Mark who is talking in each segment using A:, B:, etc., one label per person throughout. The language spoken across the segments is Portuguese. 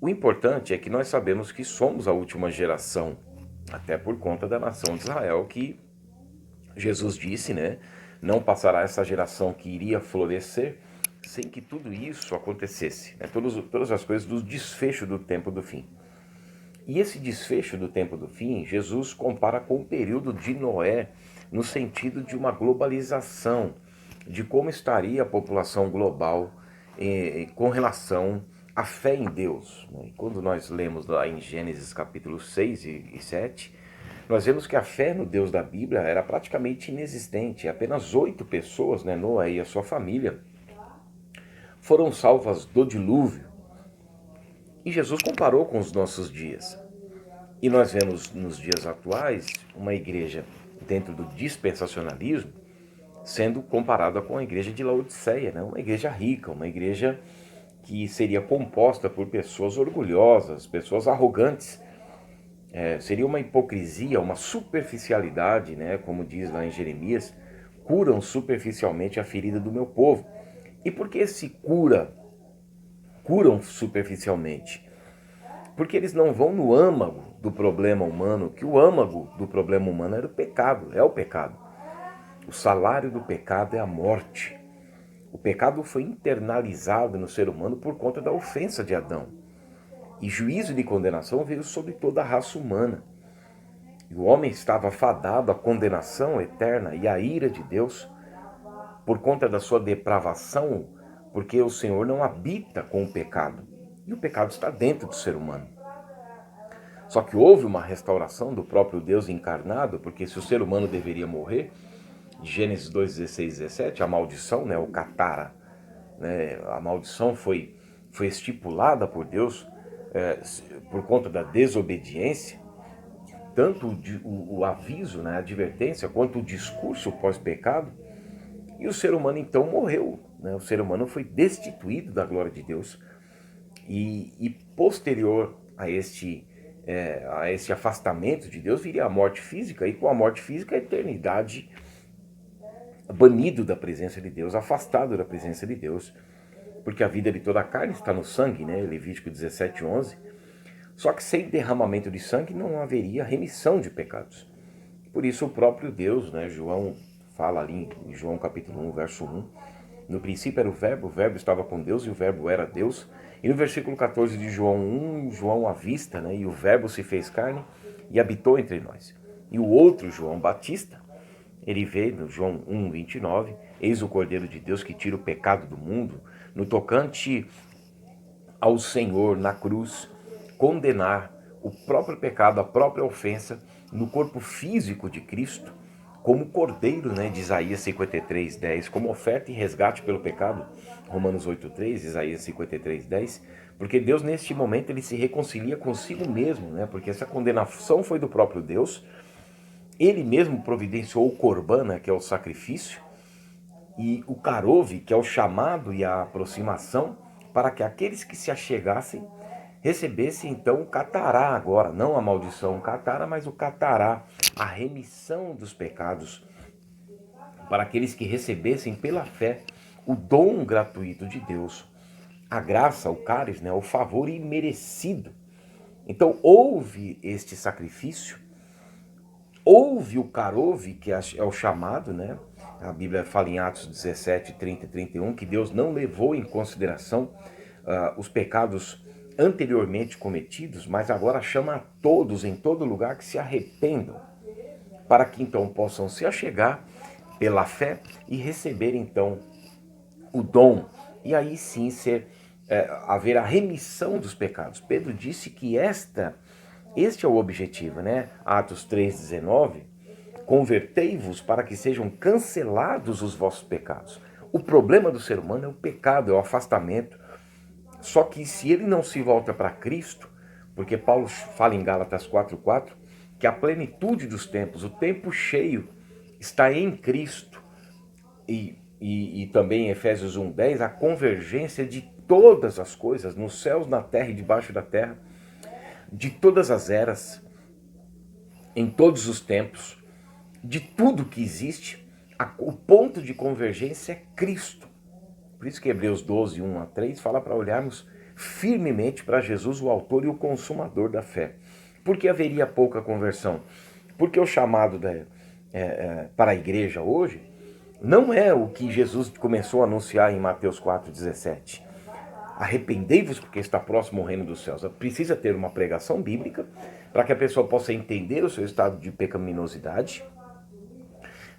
A: O importante é que nós sabemos que somos a última geração, até por conta da nação de Israel, que Jesus disse, né? Não passará essa geração que iria florescer sem que tudo isso acontecesse, né? Todas as coisas do desfecho do tempo do fim. E esse desfecho do tempo do fim, Jesus compara com o período de Noé, no sentido de uma globalização, de como estaria a população global com relação à fé em Deus. Né? Quando nós lemos lá em Gênesis capítulo 6 e 7, nós vemos que a fé no Deus da Bíblia era praticamente inexistente. Apenas 8 pessoas, né, Noé e a sua família, foram salvas do dilúvio. E Jesus comparou com os nossos dias. E nós vemos nos dias atuais uma igreja dentro do dispensacionalismo sendo comparada com a igreja de Laodiceia, né? Uma igreja rica, uma igreja que seria composta por pessoas orgulhosas, pessoas arrogantes. Seria uma hipocrisia, uma superficialidade, né? Como diz lá em Jeremias, curam superficialmente a ferida do meu povo. E por que se curam superficialmente? Porque eles não vão no âmago do problema humano, que o âmago do problema humano era o pecado, é o pecado. O salário do pecado é a morte. O pecado foi internalizado no ser humano por conta da ofensa de Adão. E juízo de condenação veio sobre toda a raça humana. E o homem estava fadado à condenação eterna e à ira de Deus por conta da sua depravação, porque o Senhor não habita com o pecado. E o pecado está dentro do ser humano. Só que houve uma restauração do próprio Deus encarnado, porque se o ser humano deveria morrer, Gênesis 2, 16 e 17, a maldição, né, o catara, né, a maldição foi estipulada por Deus por conta da desobediência, tanto o aviso, né, a advertência, quanto o discurso pós-pecado, e o ser humano então morreu. Né, o ser humano foi destituído da glória de Deus, e posterior a este afastamento de Deus viria a morte física, e com a morte física a eternidade banido da presença de Deus, afastado da presença de Deus, porque a vida de toda a carne está no sangue, né? Levítico 17:11. Só que sem derramamento de sangue não haveria remissão de pecados. Por isso o próprio Deus, né? João fala ali em João capítulo 1, verso 1, no princípio era o verbo estava com Deus e o verbo era Deus. E no versículo 14 de João 1, João avista, né? E o verbo se fez carne e habitou entre nós. E o outro João Batista, ele vê no João 1, 29, eis o Cordeiro de Deus que tira o pecado do mundo, no tocante ao Senhor na cruz, condenar o próprio pecado, a própria ofensa no corpo físico de Cristo, como cordeiro, né, de Isaías 53, 10, como oferta e resgate pelo pecado, Romanos 8, 3, Isaías 53, 10, porque Deus neste momento ele se reconcilia consigo mesmo, né, porque essa condenação foi do próprio Deus. Ele mesmo providenciou o Corban, que é o sacrifício, e o Karov, que é o chamado e a aproximação, para que aqueles que se achegassem recebessem então o catará agora, não a maldição, o catará, mas o catará, a remissão dos pecados, para aqueles que recebessem pela fé o dom gratuito de Deus, a graça, o cáris, né, o favor imerecido. Então houve este sacrifício, houve o Karov, que é o chamado, né? A Bíblia fala em Atos 17, 30 e 31, que Deus não levou em consideração os pecados anteriormente cometidos, mas agora chama a todos, em todo lugar, que se arrependam, para que então possam se achegar pela fé e receber então o dom, e aí sim haver a remissão dos pecados. Pedro disse que este é o objetivo, né? Atos 3,19, convertei-vos para que sejam cancelados os vossos pecados. O problema do ser humano é o pecado, é o afastamento. Só que se ele não se volta para Cristo, porque Paulo fala em Gálatas 4,4, que a plenitude dos tempos, o tempo cheio, está em Cristo. E também em Efésios 1,10, a convergência de todas as coisas, nos céus, na terra e debaixo da terra, de todas as eras, em todos os tempos, de tudo que existe, o ponto de convergência é Cristo. Por isso que Hebreus 12, 1 a 3 fala para olharmos firmemente para Jesus, o autor e o consumador da fé. Por que haveria pouca conversão? Porque o chamado para a igreja hoje não é o que Jesus começou a anunciar em Mateus 4,17. Arrependei-vos porque está próximo o reino dos céus. Precisa ter uma pregação bíblica para que a pessoa possa entender o seu estado de pecaminosidade,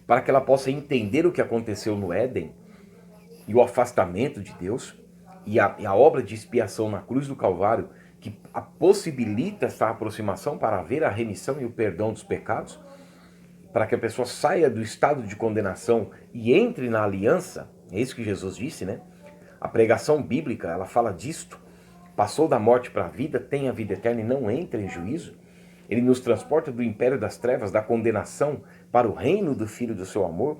A: para que ela possa entender o que aconteceu no Éden e o afastamento de Deus e a obra de expiação na cruz do Calvário, que possibilita essa aproximação para haver a remissão e o perdão dos pecados, para que a pessoa saia do estado de condenação e entre na aliança. É isso que Jesus disse, né? A pregação bíblica, ela fala disto. Passou da morte para a vida, tem a vida eterna e não entra em juízo. Ele nos transporta do império das trevas, da condenação, para o reino do Filho do seu amor,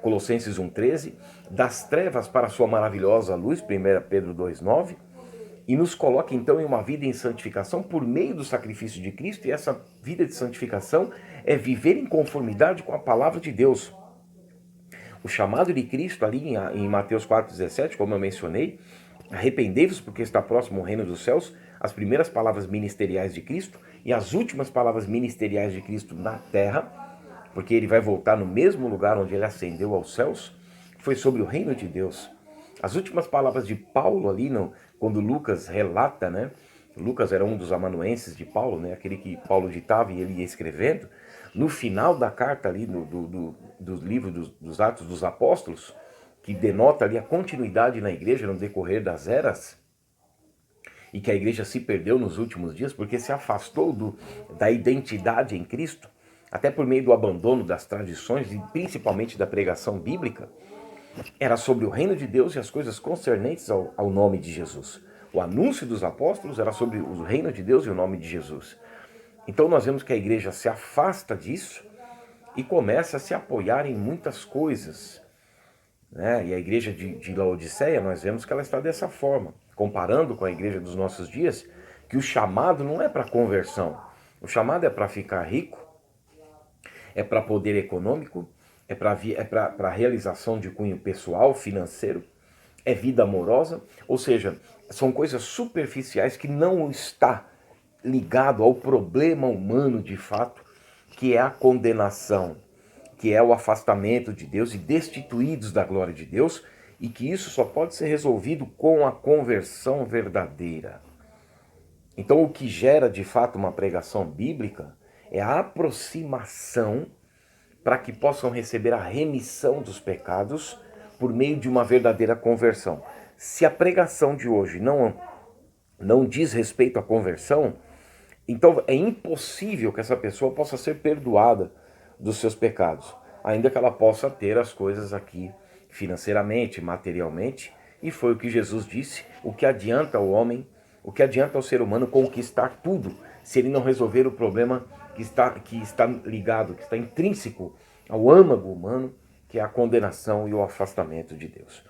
A: Colossenses 1,13, das trevas para a sua maravilhosa luz, 1 Pedro 2,9, e nos coloca então em uma vida em santificação por meio do sacrifício de Cristo, e essa vida de santificação é viver em conformidade com a palavra de Deus. O chamado de Cristo ali em Mateus 4,17, como eu mencionei, arrependei-vos porque está próximo o reino dos céus, as primeiras palavras ministeriais de Cristo e as últimas palavras ministeriais de Cristo na terra, porque ele vai voltar no mesmo lugar onde ele ascendeu aos céus, foi sobre o reino de Deus. As últimas palavras de Paulo ali, quando Lucas relata, né? Lucas era um dos amanuenses de Paulo, né? Aquele que Paulo ditava e ele ia escrevendo. No final da carta ali, do livro dos Atos dos Apóstolos, que denota ali a continuidade na igreja no decorrer das eras, e que a igreja se perdeu nos últimos dias porque se afastou da identidade em Cristo, até por meio do abandono das tradições e principalmente da pregação bíblica. Era sobre o reino de Deus e as coisas concernentes ao nome de Jesus. O anúncio dos apóstolos era sobre o reino de Deus e o nome de Jesus. Então nós vemos que a igreja se afasta disso e começa a se apoiar em muitas coisas, né? E a igreja de Laodiceia, nós vemos que ela está dessa forma, comparando com a igreja dos nossos dias, que o chamado não é para conversão, o chamado é para ficar rico, é para poder econômico, é para a realização de cunho pessoal, financeiro, é vida amorosa, ou seja, são coisas superficiais que não está ligado ao problema humano de fato, que é a condenação, que é o afastamento de Deus e destituídos da glória de Deus, e que isso só pode ser resolvido com a conversão verdadeira. Então o que gera de fato uma pregação bíblica é a aproximação para que possam receber a remissão dos pecados por meio de uma verdadeira conversão. Se a pregação de hoje não diz respeito à conversão, então é impossível que essa pessoa possa ser perdoada dos seus pecados, ainda que ela possa ter as coisas aqui financeiramente, materialmente, e foi o que Jesus disse: o que adianta ao homem, o que adianta ao ser humano conquistar tudo, se ele não resolver o problema que está ligado, que está intrínseco ao âmago humano, que é a condenação e o afastamento de Deus.